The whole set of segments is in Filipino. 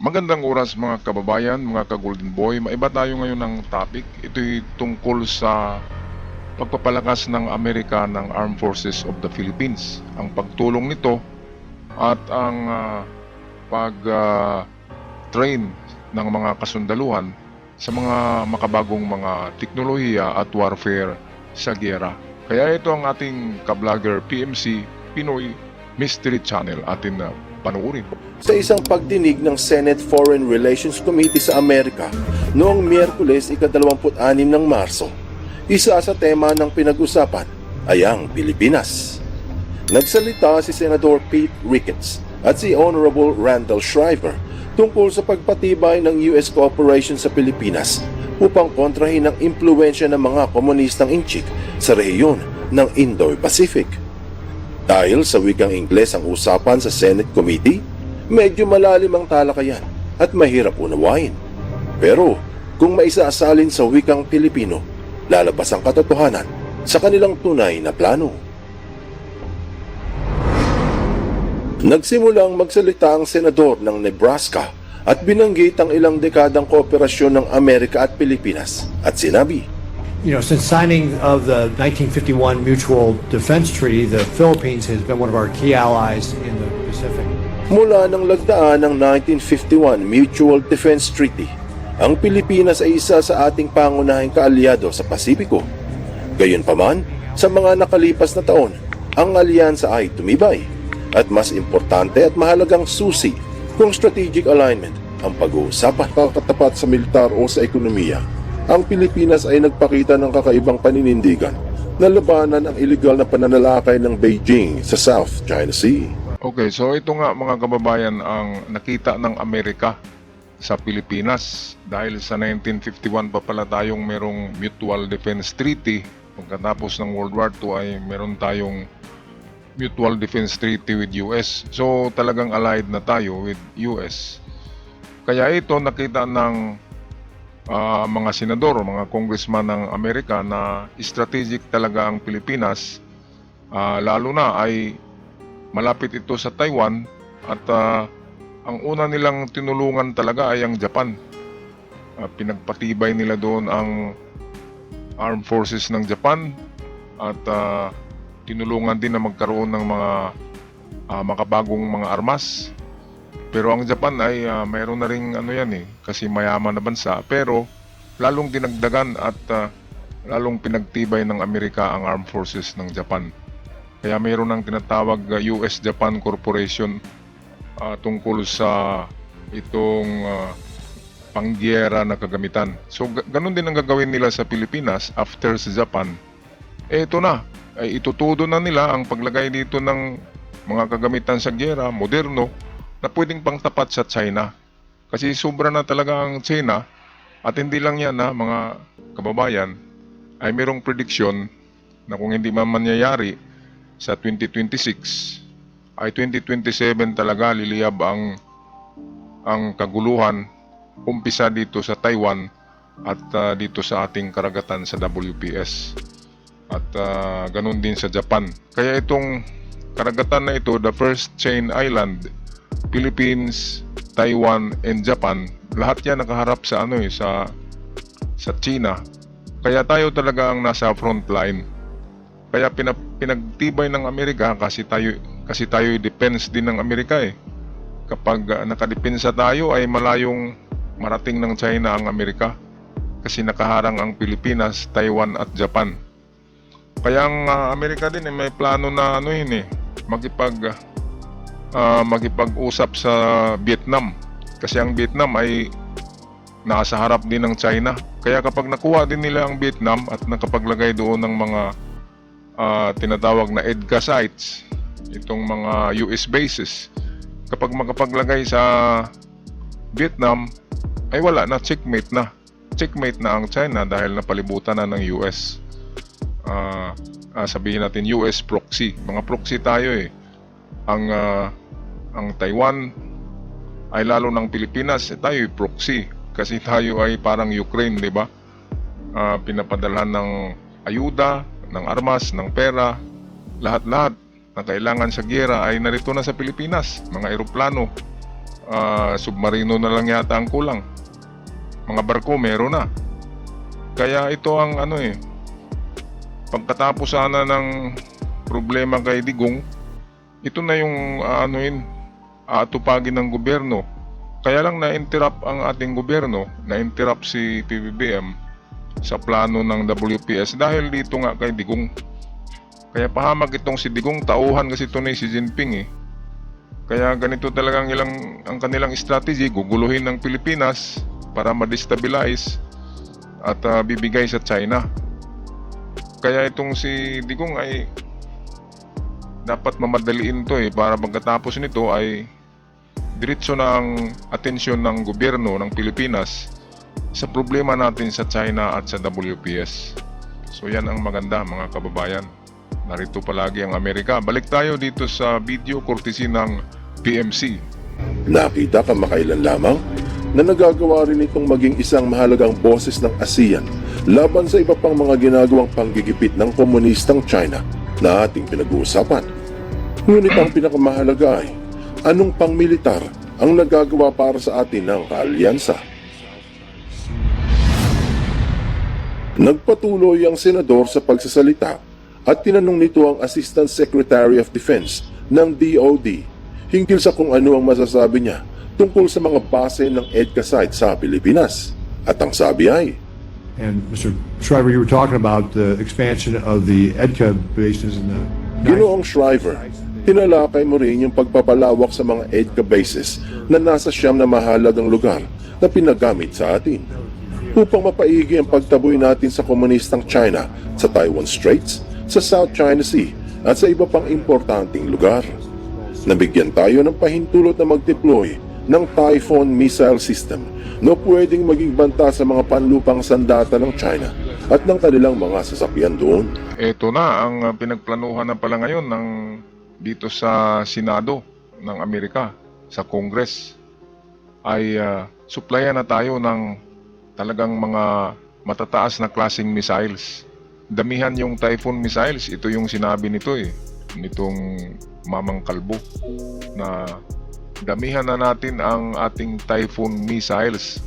Magandang oras mga kababayan, mga ka-Golden Boy. Maiba tayo ngayon ng topic. Ito'y tungkol sa pagpapalakas ng Amerika ng Armed Forces of the Philippines. Ang pagtulong nito at ang pag-train ng mga kasundaluhan sa mga makabagong mga teknolohiya at warfare sa giyera. Kaya ito ang ating ka-vlogger PMC Pinoy Mystery Channel atin na panuorin. Sa isang pagdinig ng Senate Foreign Relations Committee sa Amerika noong Miyerkules ika-26 ng Marso, isa sa tema ng pinag-usapan ay ang Pilipinas. Nagsalita si Senator Pete Ricketts at si Honorable Randall Shriver tungkol sa pagpatibay ng US cooperation sa Pilipinas upang kontrahin ang impluensya ng mga komunistang inchik sa rehiyon ng Indo-Pacific. Dahil sa wikang Ingles ang usapan sa Senate Committee, medyo malalim ang talakayan at mahirap unawain. Pero kung maisasalin sa wikang Pilipino, lalabas ang katotohanan sa kanilang tunay na plano. Nagsimulang magsalita ang senador ng Nebraska at binanggit ang ilang dekadang kooperasyon ng Amerika at Pilipinas at sinabi, Since signing of the 1951 Mutual Defense Treaty, the Philippines has been one of our key allies in the Pacific. Mula nang lagdaan ng 1951 Mutual Defense Treaty, ang Pilipinas ay isa sa ating pangunahing kaalyado sa Pasipiko. Gayunpaman, sa mga nakalipas na taon, ang alyansa ay tumibay at mas importante at mahalagang susi kung strategic alignment ang pag-uusapan. Katapat sa militar o sa ekonomiya, ang Pilipinas ay nagpakita ng kakaibang paninindigan na labanan ang iligal na pananalakay ng Beijing sa South China Sea. Okay, so ito nga mga kababayan ang nakita ng Amerika sa Pilipinas dahil sa 1951 pa pala tayong merong Mutual Defense Treaty. Pagkatapos ng World War II ay meron tayong Mutual Defense Treaty with US. So talagang allied na tayo with US. Kaya ito nakita ng mga senador, mga congressman ng Amerika na strategic talaga ang Pilipinas, lalo na ay malapit ito sa Taiwan at ang una nilang tinulungan talaga ay ang Japan. Pinagpatibay nila doon ang armed forces ng Japan at tinulungan din na magkaroon ng mga makabagong mga armas. Pero ang Japan ay mayroon na ring kasi mayaman na bansa, pero lalong dinagdagan at lalong pinagtibay ng Amerika ang armed forces ng Japan. Kaya mayroon ng tinatawag US-Japan Corporation tungkol sa itong panggiyera na kagamitan. So ganun din ang gagawin nila sa Pilipinas after sa Japan. Ito na, ay itutudo na nila ang paglagay dito ng mga kagamitan sa giyera, moderno, na pwedeng pangtapat sa China. Kasi sobra na talaga ang China at hindi lang yan mga kababayan, ay mayroong prediction na kung hindi man mangyayari sa 2026 ay 2027 talaga liliyab ang kaguluhan umpisa dito sa Taiwan at dito sa ating karagatan sa WPS at ganun din sa Japan. Kaya itong karagatan na ito, the first chain island, Philippines, Taiwan, and Japan, lahat yan nakaharap sa sa China. Kaya tayo talaga ang nasa front line. Kaya pinagtibay ng Amerika kasi tayo defense din ng Amerika eh. Kapag nakadepensa tayo ay malayong marating ng China ang Amerika kasi nakaharang ang Pilipinas, Taiwan at Japan. Kaya ang Amerika din may plano na makipag-usap sa Vietnam kasi ang Vietnam ay nasa harap din ng China. Kaya kapag nakuha din nila ang Vietnam at nakapaglagay doon ng mga tinatawag na EDCA sites, itong mga US bases, kapag makapaglagay sa Vietnam ay wala na, checkmate na ang China dahil napalibutan na ng US. Sabihin natin US proxy, mga proxy tayo eh. Ang Taiwan ay lalo ng Pilipinas, tayo ay proxy kasi tayo ay parang Ukraine, di ba? Pinapadala ng ayuda, ng armas, ng pera, lahat-lahat na kailangan sa giyera ay narito na sa Pilipinas. Mga eroplano, submarino na lang yata ang kulang. Mga barko meron na. Kaya ito ang pagkatapos sana ng problema kay Digong, ito na yung aatupagin ng gobyerno. Kaya lang na-interrupt ang ating gobyerno, na-interrupt si PBBM sa plano ng WPS dahil dito nga kay Digong. Kaya pahamak itong si Digong, tauhan kasi ito ni si Jinping Kaya ganito talagang ang kanilang strategy, guguluhin ng Pilipinas para ma-destabilize at bibigay sa China. Kaya itong si Digong ay dapat mamadaliin to para pagkatapos nito ay diretso na ang atensyon ng gobyerno ng Pilipinas sa problema natin sa China at sa WPS. So yan ang maganda mga kababayan. Narito palagi ang Amerika. Balik tayo dito sa video courtesy ng PMC. Nakita kamakailan lamang na nagagawa rin itong maging isang mahalagang boses ng ASEAN laban sa iba pang mga ginagawang panggigipit ng komunistang China na ating pinag-uusapan. Ngunit ang pinakamahalaga ay anong pangmilitar ang nagagawa para sa atin ng kaalyansa. Nagpatuloy ang senador sa pagsasalita at tinanong nito ang Assistant Secretary of Defense ng DOD hinggil sa kung ano ang masasabi niya tungkol sa mga base ng EDCA site sa Pilipinas. At ang sabi ay, And Mr. Shriver, you were talking about the expansion of the EDCA bases in the... Ginoong Shriver, tinalakay mo rin yung pagpapalawak sa mga EDCA bases na nasa siyam na mahalagang lugar na pinagamit sa atin upang mapaigi ang pagtaboy natin sa komunistang China sa Taiwan Straits, sa South China Sea at sa iba pang importanteng lugar. Nabigyan tayo ng pahintulot na mag-deploy ng Typhoon missile system na pwedeng maging banta sa mga panlupang sandata ng China at ng kanilang mga sasakyan doon. Ito na ang pinagplanuhan na pala ngayon dito sa Senado ng Amerika, sa Congress, ay supplyan na tayo ng talagang mga matataas na klaseng missiles. Damihan yung Typhoon missiles, ito yung sinabi nito nitong Mamang Kalbo, na damihan na natin ang ating Typhoon missiles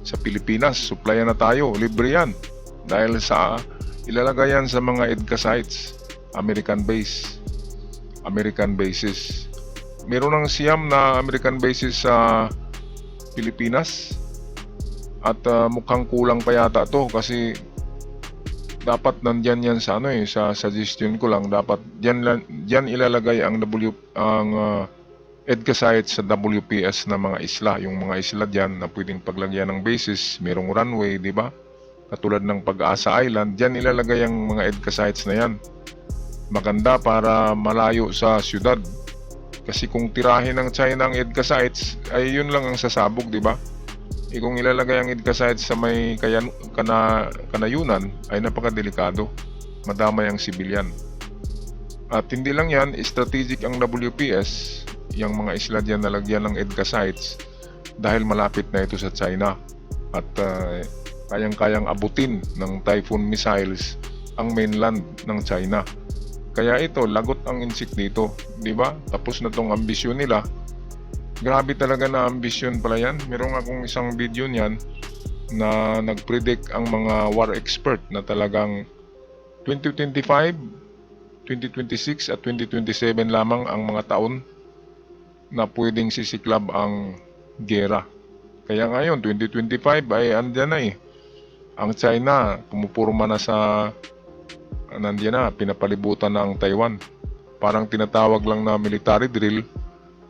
sa Pilipinas. Supplyan na tayo, libre yan. Dahil sa ilalagay yan sa mga EDCA sites, American bases. Meron ng siyam na American bases sa Pilipinas at mukhang kulang pa yata to kasi dapat nandyan yan sa sa suggestion ko lang, dapat diyan ilalagay ang EDCA sites sa WPS na mga isla, yung mga isla diyan na pwedeng paglagyan ng bases, merong runway, di ba? Katulad ng Pag-asa Island, diyan ilalagay ang mga EDCA sites na yan. Maganda para malayo sa syudad. Kasi kung tirahin ng China ang EDCA sites, ay yun lang ang sasabog, di ba? Kung ilalagay ang EDCA sites sa may kanayunan, ay napakadelikado. Madamay ang sibilyan. At hindi lang yan, strategic ang WPS, yung mga isla dyan nalagyan ng EDCA sites dahil malapit na ito sa China. At kayang-kayang abutin ng Typhoon missiles ang mainland ng China. Kaya ito, lagot ang insik dito, di ba? Tapos na tong ambisyon nila. Grabe talaga na ambisyon pala yan. Meron akong isang video niyan na nag-predict ang mga war expert na talagang 2025, 2026 at 2027 lamang ang mga taon na pwedeng sisiklab ang gera. Kaya ngayon, 2025 ay andyan na Ang China, pumupurma na sa nandiyan na, pinapalibutan ng Taiwan. Parang tinatawag lang na military drill,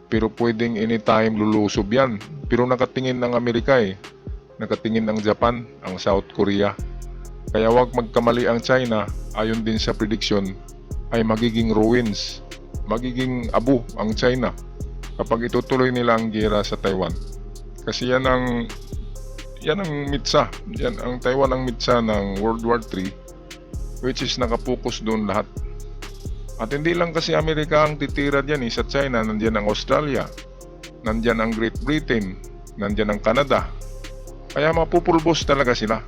pero pwedeng anytime lulusob yan. Pero nakatingin ng Amerika nakatingin ang Japan, ang South Korea. Kaya wag magkamali ang China, ayon din sa prediction, ay magiging ruins, magiging abu ang China kapag itutuloy nila ang gera sa Taiwan. Kasi yan ang mitsa, yan ang Taiwan ang mitsa ng World War III, which is nakapokus doon lahat. At hindi lang kasi Amerika ang titira dyan sa China, nandyan ang Australia, nandyan ang Great Britain, nandyan ang Canada. Kaya mapupulbos talaga sila.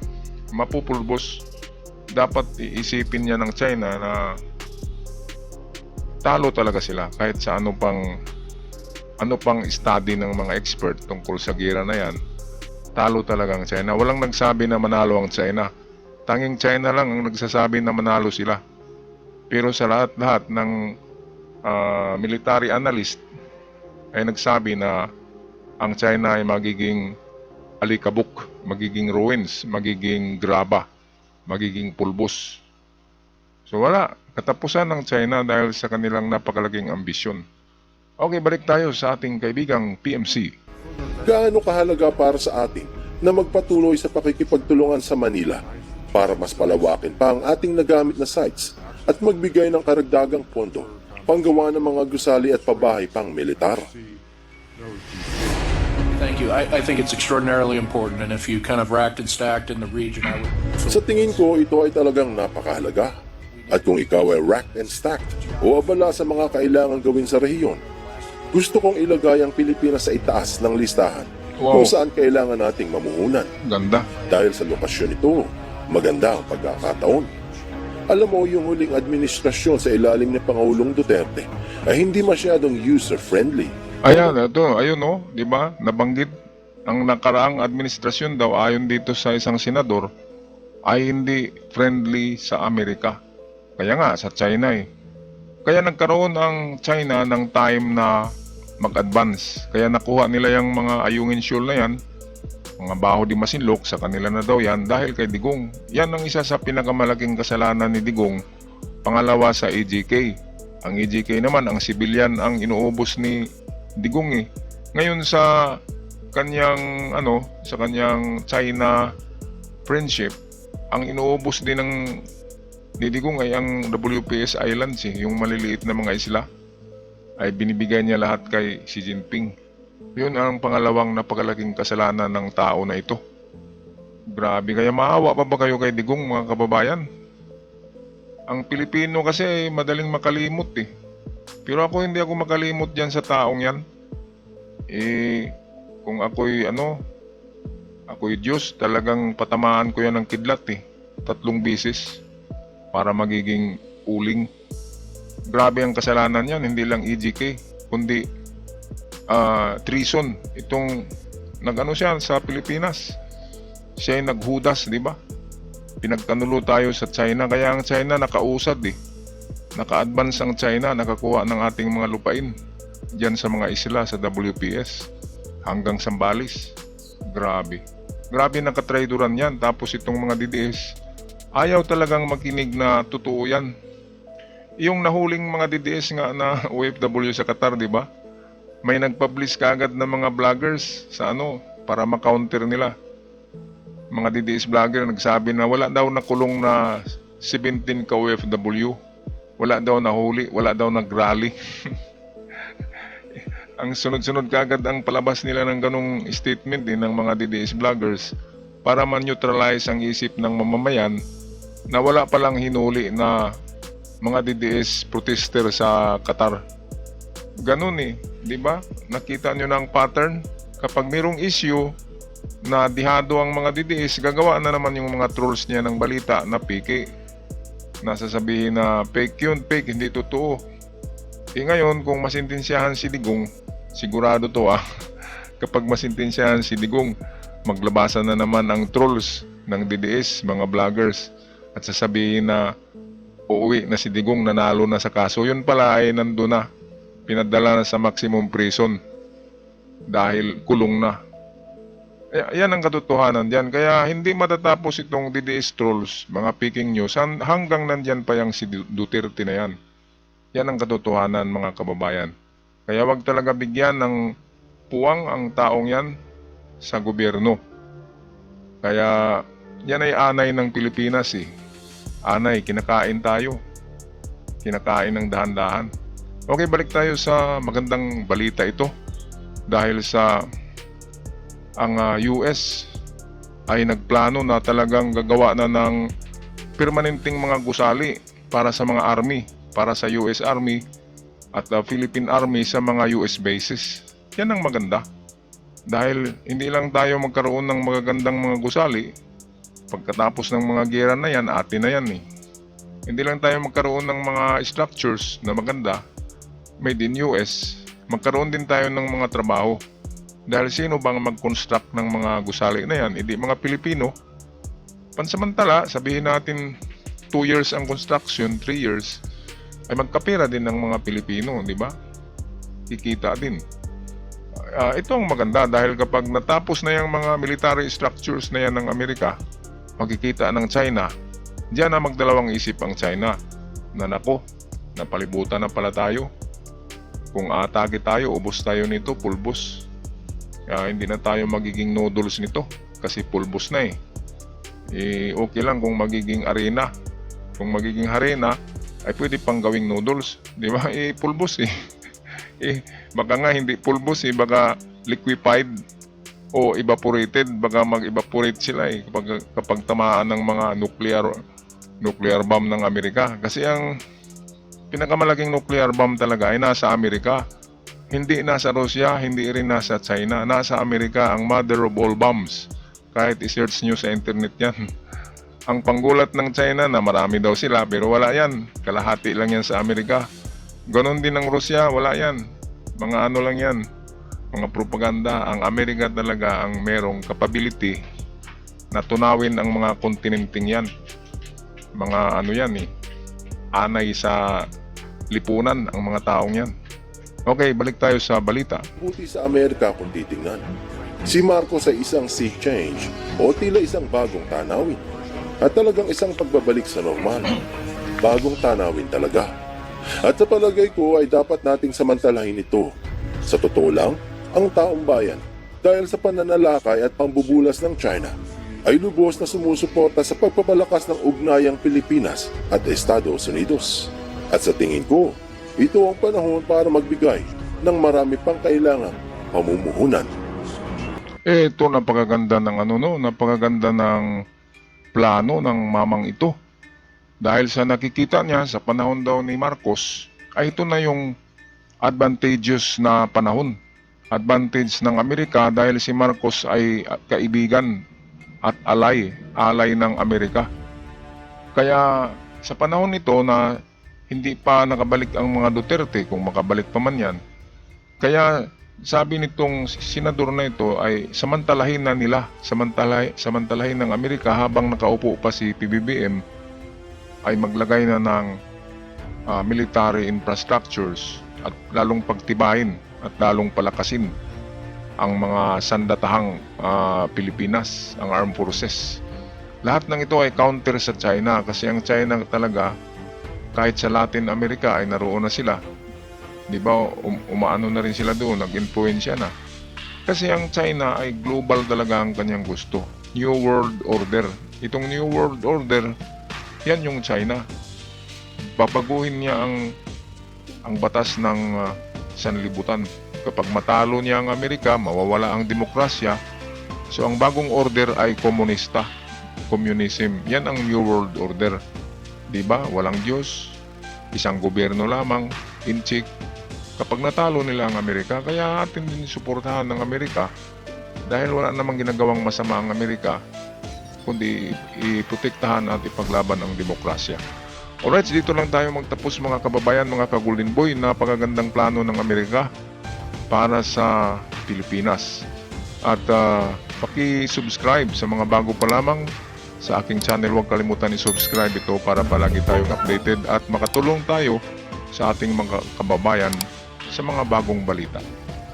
Mapupulbos. Dapat iisipin niya ng China na talo talaga sila kahit sa ano pang ano pang study ng mga expert tungkol sa gera na yan, talo talagang China. Walang nagsabi na manalo ang China. Tanging China lang ang nagsasabi na manalo sila. Pero sa lahat-lahat ng military analyst ay nagsabi na ang China ay magiging alikabok, magiging ruins, magiging graba, magiging pulbos. So wala, katapusan ng China dahil sa kanilang napakalaking ambisyon. Okay, balik tayo sa ating kaibigang PMC. Gaano kahalaga para sa atin na magpatuloy sa pakikipagtulungan sa Manila para mas palawakin pa ang ating nagamit na sites at magbigay ng karagdagang pondo panggawa ng mga gusali at pabahay pang militar. Thank you. I think it's extraordinarily important, and if you kind of racked and stacked in the region, I would. Sa tingin ko, ito ay talagang napakahalaga. At kung ikaw ay racked and stacked o abala sa mga kailangan gawin sa rehiyon, gusto kong ilagay ang Pilipinas sa itaas ng listahan Wow. kung saan kailangan nating mamuhunan. Ganda. Dahil sa lokasyon ito, maganda ang pagkakataon. Alam mo, yung huling administrasyon sa ilalim ni Pangulong Duterte ay hindi masyadong user-friendly. Ayan, ayun di ba? Nabanggit ang nakaraang administrasyon daw ayon dito sa isang senador ay hindi friendly sa Amerika. Kaya nga sa China eh. Kaya nagkaroon ang China ng time na mag-advance. Kaya nakuha nila yung mga Ayungin Shoal na yan, mga Baho di Masinloc, sa kanila na daw yan dahil kay Digong. Yan ang isa sa pinakamalaking kasalanan ni Digong. Pangalawa sa EJK. Ang EJK naman, ang civilian ang inuubos ni Digong eh. Ngayon sa kanyang sa kanyang China friendship, ang inuubos din ng ni Digong ay ang WPS Islands eh, yung maliliit na mga isla ay binibigay niya lahat kay Xi Jinping. Yun ang pangalawang napakalaking kasalanan ng tao na ito. Grabe, kaya maawa pa ba kayo kay Digong, mga kababayan? Ang Pilipino kasi madaling makalimot eh. Pero ako hindi ako makalimot dyan sa taong yan. Kung ako'y Diyos, talagang patamaan ko yan ng kidlat eh. 3 beses para magiging uling. Grabe ang kasalanan yan, hindi lang EJK, kundi treason. Itong siya sa Pilipinas. Siya ay naghudas, di ba? Pinagkanulo tayo sa China, kaya ang China nakausad eh. Naka-advance ang China, nakakuha ng ating mga lupain diyan sa mga isla sa WPS hanggang Sambales. Grabe. Grabe nakatraidoran yan. Tapos itong mga DDS, ayaw talagang makinig na totoo yan. Yung nahuling mga DDS nga na OFW sa Qatar, di ba? May nag-publish kaagad ng mga vloggers sa para ma-counter nila. Mga DDS vlogger nagsabi na wala daw nakulong na 17 ka OFW. Wala daw nahuli, wala daw nag-rally. Ang sunod-sunod kaagad ang palabas nila ng ganong statement din ng mga DDS vloggers para man-neutralize ang isip ng mamamayan na wala palang hinuli na mga DDS protester sa Qatar. Ganun eh, di ba? Nakita nyo na ang pattern. Kapag mayroong issue na dihado ang mga DDS, gagawa na naman yung mga trolls niya ng balita na peke. Nasasabihin na fake yun, fake, hindi totoo. Ngayon, kung masintensyahan si Digong, sigurado to kapag masintensyahan si Digong, maglabasan na naman ang trolls ng DDS, mga vloggers, at sasabihin na uuwi na si Digong, nanalo na sa kaso. Yun pala ay nandun na, pinadala na sa maximum prison dahil kulong na. Yan ang katotohanan dyan. Kaya hindi matatapos itong DDS trolls, mga peking news, hanggang nandyan pa yung si Duterte na yan. Yan ang katotohanan, mga kababayan. Kaya wag talaga bigyan ng puwang ang taong yan sa gobyerno. Kaya yan ay anay ng Pilipinas eh. Anay, kinakain tayo. Kinakain ng dahan-dahan. Okay, balik tayo sa magandang balita ito. Dahil sa ang US ay nagplano na talagang gagawa na ng permanenteng mga gusali para sa mga army, para sa US Army at Philippine Army sa mga US bases. Yan ang maganda. Dahil hindi lang tayo magkaroon ng magagandang mga gusali, pagkatapos ng mga gera na yan, atin na yan eh. Hindi lang tayo magkaroon ng mga structures na maganda, made in US, magkaroon din tayo ng mga trabaho. Dahil sino bang mag-construct ng mga gusali na yan? Hindi mga Pilipino. Pansamantala, sabihin natin 2 years ang construction, 3 years, ay magkapira din ng mga Pilipino, di ba? Kikita din. Ito ang maganda dahil kapag natapos na yung mga military structures na yan ng Amerika, makikita ng China, diyan na magdalawang isip ang China na nako, napalibutan na pala tayo. Kung atake tayo, ubos tayo nito, pulbos. Hindi na tayo magiging noodles nito kasi pulbos na okay lang kung magiging arena. Kung magiging arena, ay pwede pang gawing noodles. Di ba? Pulbos baka nga hindi pulbos baka liquefied o evaporated. Baka mag-evaporate sila kapag tamaan ng mga nuclear bomb ng Amerika. Kasi ang pinakamalaking nuclear bomb talaga ay nasa Amerika. Hindi nasa Russia, hindi rin nasa China. Nasa Amerika ang mother of all bombs. Kahit i-search nyo sa internet yan. Ang panggulat ng China na marami daw sila pero wala yan. Kalahati lang yan sa Amerika. Ganon din ng Russia, wala yan. Mga ano lang yan. Mga propaganda. Ang Amerika talaga ang merong capability na tunawin ang mga kontinenteng yan. Mga ano yan anay sa lipunan ang mga taong yan. Okay, balik tayo sa balita. Buti sa Amerika kung titingnan. Si Marcos ay isang sea change o tila isang bagong tanawin. At talagang isang pagbabalik sa normal. Bagong tanawin talaga. At sa palagay ko ay dapat nating samantalahin ito. Sa totoo lang, ang taong bayan, dahil sa pananalakay at pambubulas ng China, ay lubos na sumusuporta sa pagpapalakas ng ugnayang Pilipinas at Estados Unidos. At sa tingin ko, ito ang panahon para magbigay ng marami pang kailangang pamumuhunan. Ito napakaganda ng napakaganda ng plano ng mamang ito. Dahil sa nakikita niya sa panahon daw ni Marcos, ay ito na yung advantageous na panahon. Advantage ng Amerika dahil si Marcos ay kaibigan at alay ng Amerika. Kaya sa panahon nito na hindi pa nakabalik ang mga Duterte, kung makabalik pa man yan, kaya sabi nitong senador na ito ay samantalahin na nila, samantalahin ng Amerika habang nakaupo pa si PBBM, ay maglagay na ng military infrastructures at lalong pagtibayin at lalong palakasin ang mga sandatahang Pilipinas, ang armed forces. Lahat ng ito ay counter sa China kasi ang China talaga, kahit sa Latin America ay naroon na sila. Di ba, umaano na rin sila doon, nag-influensya na. Kasi ang China ay global talaga ang kanyang gusto. New World Order. Itong New World Order, yan yung China. Babaguhin niya ang batas ng sanlibutan. Kapag matalo niya ang Amerika, mawawala ang demokrasya. So ang bagong order ay komunista. Communism. Yan ang New World Order. Diba? Walang Diyos. Isang gobyerno lamang. Inchik. Kapag natalo nila ang Amerika, kaya atin din suportahan ng Amerika dahil wala namang ginagawang masama ang Amerika kundi iprotektahan at ipaglaban ang demokrasya. Alright, dito lang tayo magtapos mga kababayan, mga ka-Golden Boy. Napakagandang plano ng Amerika para sa Pilipinas. At paki-subscribe sa mga bago pa lamang sa aking channel. Huwag kalimutan i-subscribe ito para palagi tayong updated at makatulong tayo sa ating mga kababayan sa mga bagong balita.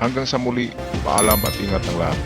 Hanggang sa muli, paalam at ingat ang lahat.